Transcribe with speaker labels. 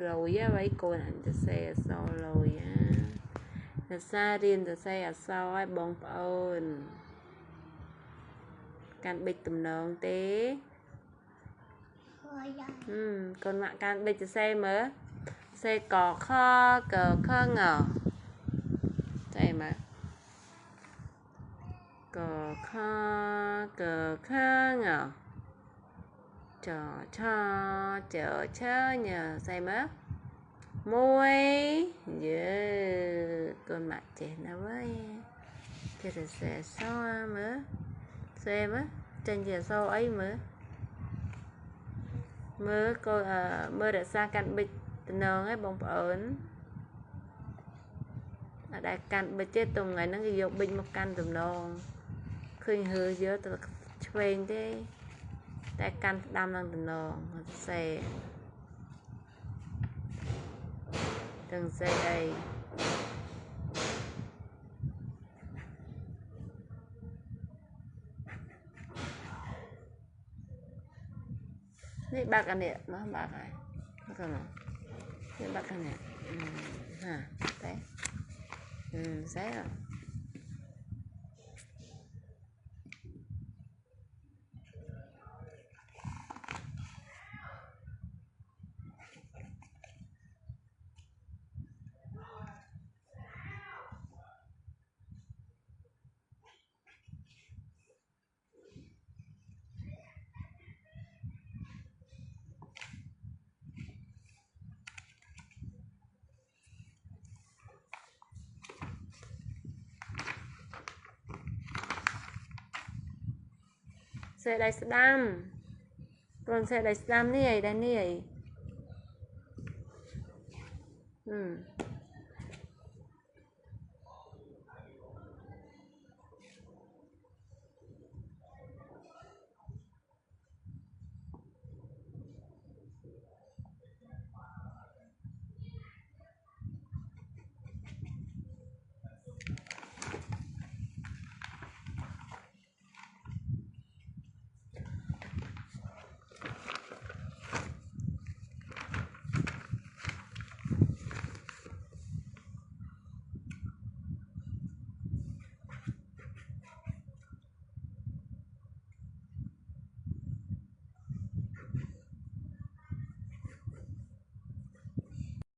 Speaker 1: rồi á vậy cô anh cho xe sau rồi á là xa riêng cho xe sau ai bông ơn can bịch tùm nông tế con mạng can bịch cho xe mới xe cỏ kho cờ kho ngờ chạy mà cờ kho cờ kho ngờ chờ nhờ say mất môi con mặt trẻ nó với cái rồi xe sao mới xe mất trên giờ sau ấy mới coi mới đã sang cạnh bịch nương ấy bông ớn ở đây cạnh bịch chết tùng ngày nó ghi dọc binh một căn tùm nông khuyên hư giữa từ quen thế tại căn đâm lên tùm nông xe từng xe đâyនេះបាក់អានេះមកបាក់ហើយមកមកនេះបាក់អានេះហាតែស្អីxe đây sẽ đam còn xe đây sẽ đam này đây này